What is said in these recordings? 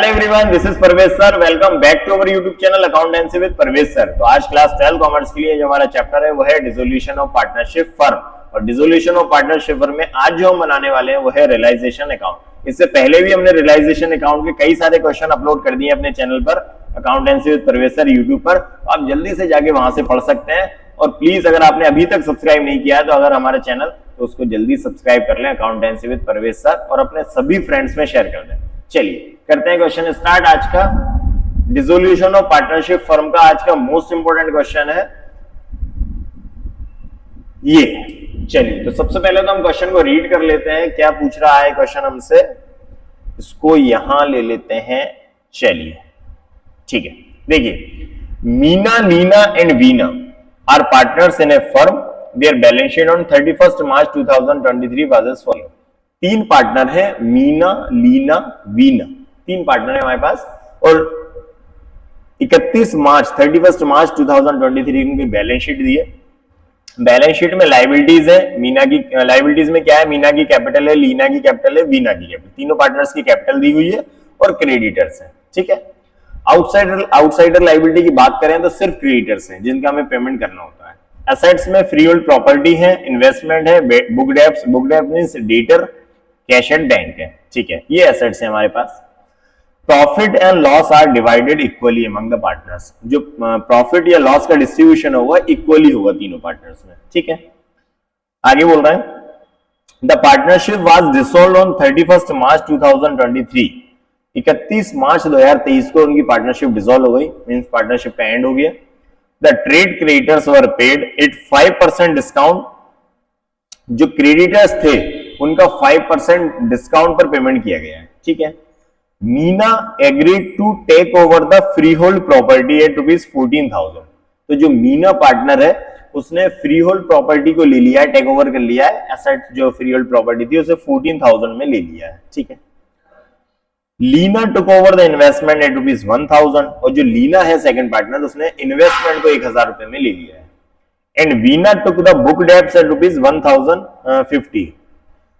Hello everyone, this is Parvez sir. Welcome back to our YouTube channel accountancy with Parvez sir. तो आज class 12 commerce के लिए जो हमारा चैप्टर है वो है डिसोल्यूशन ऑफ पार्टनरशिप फर्म। और डिसोल्यूशन ऑफ पार्टनरशिप फर्म में आज जो हम बनाने वाले हैं वो है रियलाइजेशन अकाउंट। इससे पहले भी हमने रियलाइजेशन अकाउंट के कई सारे क्वेश्चन अपलोड कर दिए अपने चैनल पर accountancy with Parvez sir YouTube पर। आप जल्दी से जाके वहां से पढ़ सकते हैं। और प्लीज अगर आपने अभी तक सब्सक्राइब नहीं किया है तो अगर हमारे चैनल तो उसको जल्दी सब्सक्राइब कर लें अकाउंटेंसी विद परवेज सर, और अपने सभी फ्रेंड्स में शेयर कर दें। चलिए करते हैं क्वेश्चन स्टार्ट। आज का डिसोल्यूशन ऑफ पार्टनरशिप फर्म का आज का मोस्ट इंपोर्टेंट क्वेश्चन है ये। चलिए तो सबसे पहले तो हम क्वेश्चन को रीड कर लेते हैं, क्या पूछ रहा है क्वेश्चन हमसे। इसको यहां ले लेते हैं। चलिए ठीक है, देखिए Meena, Leena and Veena are partners in a firm. Their balance sheet on 31 March 2023 was as follow. तीन पार्टनर है, मीना, लीना, वीना, तीन पार्टनर है हमारे पास। और 31 मार्च 2023 की बैलेंस शीट दी है। बैलेंस शीट में लायबिलिटीज है। मीना की लायबिलिटीज में क्या है, मीना की कैपिटल है, लीना की कैपिटल है, वीना की कैपिटल, तीनों पार्टनर्स की कैपिटल दी हुई है और क्रेडिटर्स है। ठीक है, आउटसाइडर लायबिलिटी की बात करें तो सिर्फ क्रेडिटर्स हैं जिनका हमें पेमेंट करना होता है। एसेट्स में फ्री होल्ड प्रॉपर्टी है, इन्वेस्टमेंट है, book debts means debtor, cash and bank है। ठीक है, ये एसेट्स है हमारे पास। Profit and loss are divided equally among the partners. जो प्रॉफिट या लॉस का डिस्ट्रीब्यूशन होगा इक्वली होगा तीनों पार्टनर्स में। ठीक है, आगे बोल रहे हैं the partnership was dissolved on 31 March 2023। 31 March 2023 को उनकी पार्टनरशिप डिसॉल्व हो गई, मींस पार्टनरशिप का एंड हो गया। The trade creditors were paid at 5% discount. जो क्रेडिटर्स थे उनका 5% डिस्काउंट पर पेमेंट किया गया है। ठीक है, Meena agreed to take over the freehold property at ₹14,000। तो जो मीना पार्टनर है उसने फ्री होल्ड प्रॉपर्टी को ले लिया है, टेक ओवर कर लिया है। एसेट जो फ्री होल्ड प्रॉपर्टी थी उसे 14,000 में ले लिया है। ठीक है, Leena took over the investment at ₹1,000। और जो लीना है सेकंड पार्टनर उसने इन्वेस्टमेंट को 1,000 रुपए में ले लिया है। And Veena took the book debts at ₹1,050।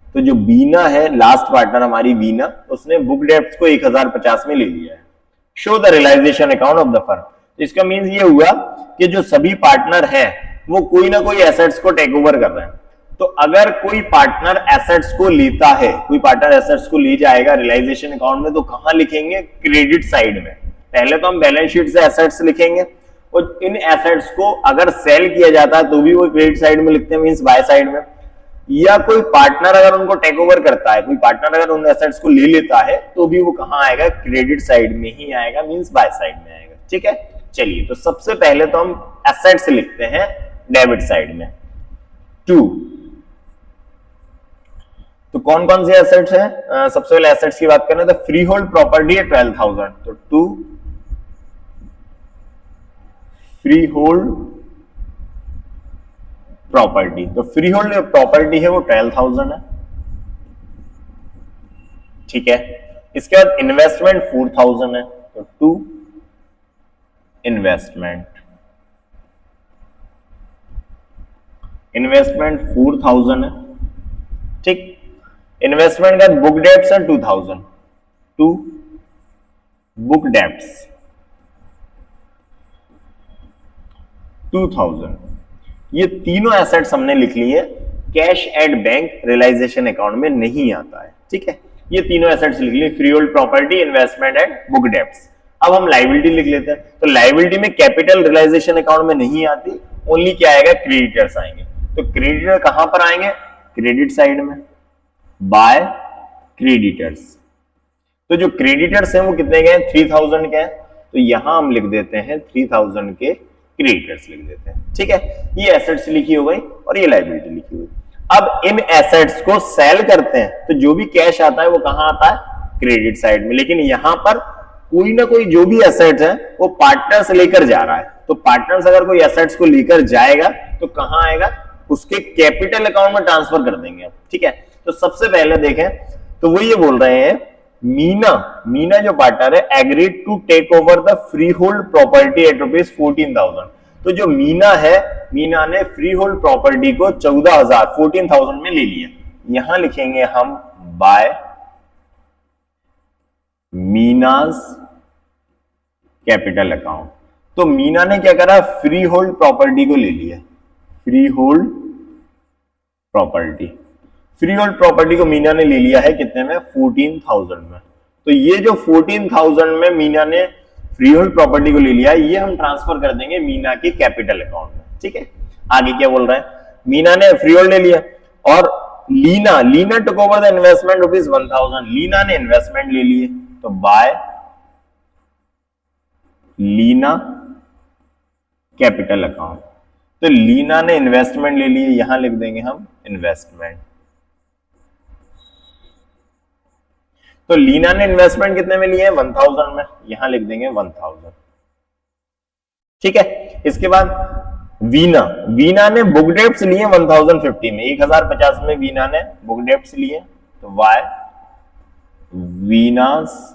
तो जो बीना है लास्ट पार्टनर हमारी वीना, उसने बुक डेब्ट्स को 1,050 में ले लिया है। Show the realisation account of the firm. इसका मींस ये हुआ कि जो सभी पार्टनर हैं वो कोई ना कोई एसेट्स को टेक ओवर कर रहे हैं। तो अगर कोई पार्टनर एसेट्स को लेता है, कोई पार्टनर एसेट्स को ले जाएगा रियलाइजेशन अकाउंट में, तो कहां लिखेंगे, क्रेडिट साइड में। पहले तो हम बैलेंस शीट से एसेट्स लिखेंगे और इन एसेट्स को अगर सेल किया जाता है तो भी वो क्रेडिट साइड में लिखते हैं, मींस बाय साइड में। या कोई पार्टनर अगर उनको टेक ओवर करता है, कोई पार्टनर अगर उन एसेट्स को ले लेता है तो भी वो कहां आएगा, क्रेडिट साइड में ही आएगा, मींस बाय साइड में आएगा। ठीक है, चलिए तो सबसे पहले तो हम एसेट्स लिखते हैं डेबिट साइड में। 2 तो कौन कौन से एसेट्स हैं, सबसे पहले एसेट्स की बात करें तो फ्री होल्ड प्रॉपर्टी है 12,000। तो 2 फ्री होल्ड प्रॉपर्टी। तो फ्री होल्ड प्रॉपर्टी है वो 12,000 है। ठीक है, इसके बाद इन्वेस्टमेंट 4,000 है। तो 2 इन्वेस्टमेंट 4,000 है। ठीक, इन्वेस्टमेंट का बुक डेब्ट्स है 2,000। 2 बुक डेब्ट्स 2,000। ये तीनों एसेट्स हमने लिख लिए। Cash at bank realisation account में नहीं आता है। ठीक है, ये तीनों एसेट्स लिख लिए, free hold property, investment and book debts. अब हम लायबिलिटी लिख लेते हैं। तो लायबिलिटी में कैपिटल रियलाइजेशन अकाउंट में नहीं आती, ओनली क्या आएगा, क्रेडिटर्स आएंगे। तो क्रेडिटर कहां पर आएंगे, क्रेडिट साइड में, बाय क्रेडिटर्स। तो जो क्रेडिटर्स हैं वो कितने के हैं, 3,000 के हैं। तो यहां हम लिख देते हैं 3,000 के क्रेडिटर्स लिख देते हैं। ठीक है, ये एसेट्स लिखी हो गई और ये लायबिलिटी लिखी हुई। अब इन एसेट्स को सेल करते हैं तो जो भी कैश आता है वो कहां आता है, क्रेडिट साइड में। लेकिन यहां पर कोई ना कोई जो भी एसेट्स है वो पार्टनर्स लेकर जा रहा है। तो पार्टनर्स अगर कोई एसेट्स को लेकर जाएगा तो कहां आएगा, उसके कैपिटल अकाउंट में ट्रांसफर कर देंगे। ठीक है, तो सबसे पहले देखें तो वो ये बोल रहे हैं मीना जो पार्टनर है agreed to take over the freehold property at ₹14,000। तो जो मीना है, मीना ने फ्री होल्ड प्रॉपर्टी को 14,000 में ले लिया। यहां लिखेंगे हम बाय मीनाज कैपिटल अकाउंट। तो मीना ने क्या करा, फ्री होल्ड प्रॉपर्टी को ले लिया, free hold property, free hold property को मीना ने ले लिया है कितने में, 14,000 में। तो ये जो 14,000 में मीना ने फ्री होल्ड प्रॉपर्टी को ले लिया, ये हम ट्रांसफर कर देंगे मीना के कैपिटल अकाउंट में। ठीक है, आगे क्या बोल रहा है, मीना ने फ्री होल्ड ले लिया और Leena took over the investment rupees 1,000, Leena ने इन्वेस्टमेंट ले लिए, तो बाय लीना कैपिटल अकाउंट। तो लीना ने इन्वेस्टमेंट ले लिए, यहां लिख देंगे हम इन्वेस्टमेंट। तो लीना ने इन्वेस्टमेंट कितने में लिए, 1,000 में, यहां लिख देंगे 1,000। ठीक है, इसके बाद वीना ने बुक डेब्ट्स लिए 1050 में, 1050 में वीना ने बुक डेब्ट्स लिए, तो वाई वीनास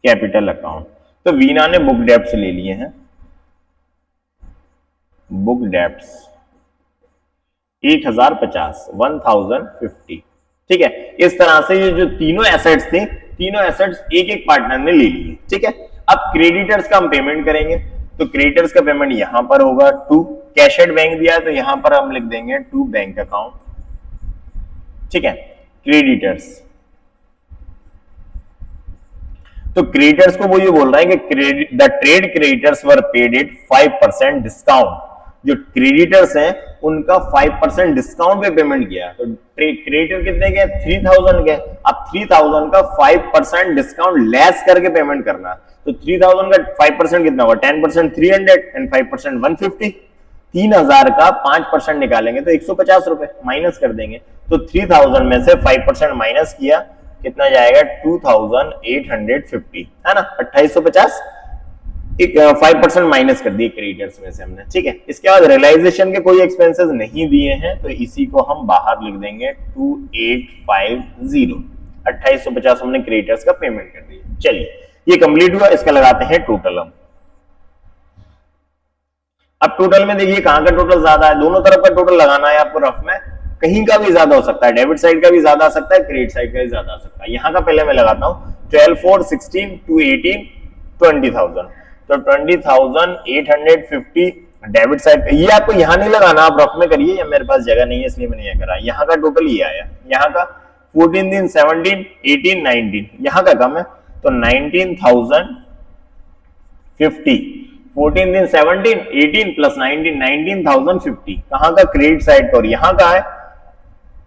कैपिटल अकाउंट। तो वीना ने बुक डेब्ट्स ले लिए हैं, बुक डेब्ट्स 1050 ठीक है। इस तरह से ये जो तीनों एसेट्स थे, तीनों एसेट्स एक एक पार्टनर ने ले लिए। ठीक है, अब क्रेडिटर्स का हम पेमेंट करेंगे, तो क्रेडिटर्स का पेमेंट यहां पर होगा टू कैश एट बैंक दिया है, तो यहां पर हम लिख देंगे टू बैंक अकाउंट। ठीक है, क्रेडिटर्स, तो क्रेडिटर्स को वो ये बोल रहा है कि the trade creditors were paid at 5% discount. जो क्रेडिटर्स हैं उनका 5% डिस्काउंट पे पेमेंट किया, तो क्रेडिटर कितने के, 3,000 के। अब 3,000 का 5% डिस्काउंट लेस करके पेमेंट करना, तो 3,000 का 5% कितना हुआ, 10% 300 एंड 5% 150। 3,000 का 5% निकालेंगे तो 150 रुपए माइनस कर देंगे, तो 3,000 में से 5% माइनस किया, कितना जाएगा, 2,850 है ना, 2,850। 5% माइनस कर दिए क्रेडिटर्स में से हमने। ठीक है, इसके बाद रियलाइजेशन के कोई एक्सपेंसेस नहीं दिए हैं, तो इसी को हम बाहर लिख देंगे 2,850। 2,850 हमने क्रेडिटर्स का पेमेंट कर दिया। चलिए, ये कंप्लीट हुआ, इसका लगाते हैं टोटल हम। अब टोटल में देखिए कहां का टोटल ज्यादा है, दोनों तरफ का टोटल लगाना है आपको रफ में, कहीं का भी ज्यादा हो सकता है, डेबिट साइड का भी ज्यादा आ सकता है, क्रेडिट साइड का भी ज्यादा आ सकता है। यहां का पहले मैं लगाता हूं 12, 4, 16, 2, 18, 20,000, तो 20,850 डेबिट साइड। ये आपको यहां नहीं लगाना, आप रफ में करिए, या मेरे पास जगह नहीं है इसलिए मैंने ये करा। यहां का टोटल ये आया, यहां का 14 दिन 17, 18, 19, यहां का कम है, तो 19,050। 14 दिन 17, 18 प्लस 19, 19,050 कहां का, क्रेडिट साइड का, और यहां का है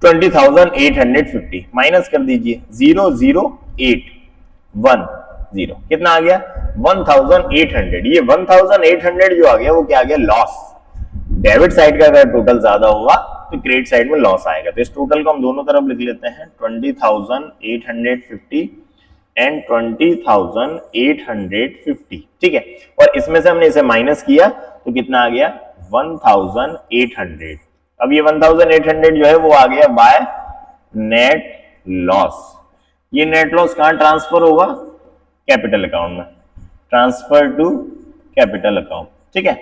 20,850। माइनस कर दीजिए, 0,0,810 कितना आ गया, 1,800। ये 1,800 जो आ गया वो क्या आ गया, लॉस। डेबिट साइड का अगर टोटल ज्यादा होगा तो क्रेडिट साइड में लॉस आएगा। तो इस टोटल को हम दोनों तरफ लिख लेते हैं, 20,850 एंड 20,850। ठीक है, और इसमें से हमने इसे माइनस किया तो कितना आ गया, 1,800। अब ये 1,800 जो है वो आ गया बाय नेट लॉस। ये नेट लॉस कहां ट्रांसफर होगा, कैपिटल अकाउंट में, ट्रांसफर टू कैपिटल अकाउंट। ठीक है,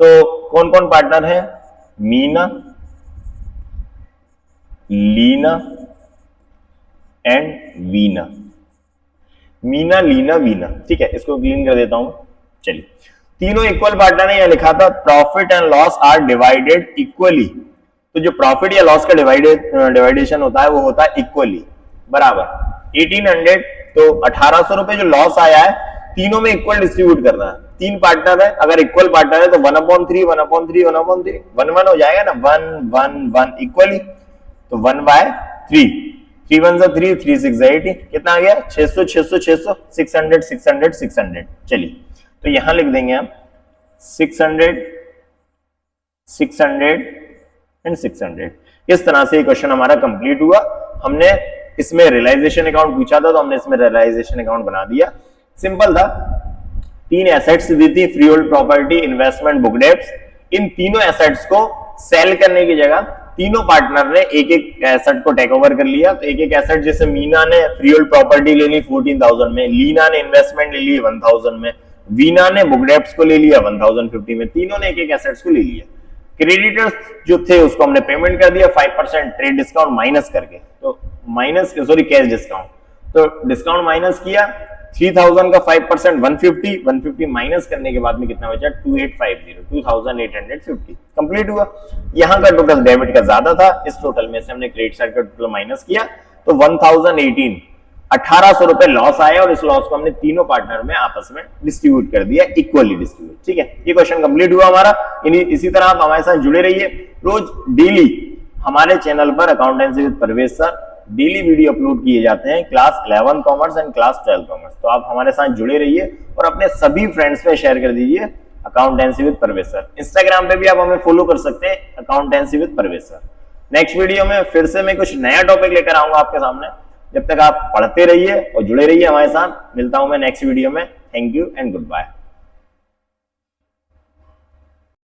तो कौन कौन पार्टनर है, मीना, लीना एंड वीना। मीना, लीना, वीना। ठीक है, इसको क्लीन कर देता हूं। चलिए, तीनों इक्वल पार्टनर है, यहां लिखा था profit and loss are divided equally. तो जो प्रॉफिट या लॉस का डिवाइडेशन होता है वो होता है इक्वली, बराबर। 1,800 तो 1,800 रुपए जो लॉस आया है तीनों में इक्वल डिस्ट्रीब्यूट करना है। तीन पार्टनर है, अगर इक्वल पार्टनर है तो 1/3, 1/3, 1/3, 1/1 हो जाएगा ना, 1, 1, 1 इक्वली, तो 1/3, 3 1 3, 3 6 80, कितना आ गया, 600, 600, 600, 600, 600, 600। चलिए, तो यहां लिख देंगे हम 600, 600 एंड 600। इस तरह से क्वेश्चन हमारा कंप्लीट हुआ। हमने इसमें रियलाइजेशन अकाउंट पूछा था तो हमने इसमें रियलाइजेशन अकाउंट बना दिया। सिंपल था, तीन एसेट्स दी थी, freehold property, investment, book debts. इन तीनों एसेट्स को सेल करने की जगह तीनों पार्टनर ने एक एक एसेट को टेक ओवर कर लिया। तो एक एक एसेट, जैसे मीना ने फ्री होल्ड प्रॉपर्टी ले ली 14,000 में, लीना ने इन्वेस्टमेंट ले ली 1,000 में, वीना ने बुक डेब्ट्स को ले लिया 1,050 में, तीनों ने एक एक एसेट्स को ले लिया। क्रेडिटर्स जो थे उसको हमने पेमेंट कर दिया 5% ट्रेड डिस्काउंट माइनस करके, तो माइनस सॉरी कैश डिस्काउंट, तो डिस्काउंट माइनस किया, 3000 का 5% 150 माइनस करने के बाद में कितना बचा 2850 2850 कंप्लीट हुआ। यहाँ का टोटल डेबिट का ज्यादा था, इस टोटल में से हमने क्रेडिट साइड का टोटल माइनस किया तो 1018 1800 रुपए लॉस आया और इस लॉस को हमने तीनों पार्टनर में आपस में डिस्ट्रीब्यूट कर दिया, इक्वली डिस्ट्रीब्यूट। ठीक है, ये क्वेश्चन कंप्लीट हुआ हमारा। इसी तरह आप हमारे साथ जुड़े रहिए, रोज डेली हमारे चैनल पर accountancy with Parvez sir daily video upload किए जाते हैं, class 11 commerce and class 12 commerce. तो आप हमारे साथ जुड़े रहिए और अपने सभी फ्रेंड्स में शेयर कर दीजिए accountancy with Parvez sir. Instagram पे भी आप हमें फॉलो कर सकते हैं accountancy with Parvez sir. Next video में फिर से मैं कुछ नया टॉपिक लेकर आऊंगा आपके सामने। जब तक आप पढ़ते रहिए और जुड़े रहिए हमारे साथ। मिलता हूं मैं नेक्स्ट वीडियो में। Thank you and good bye.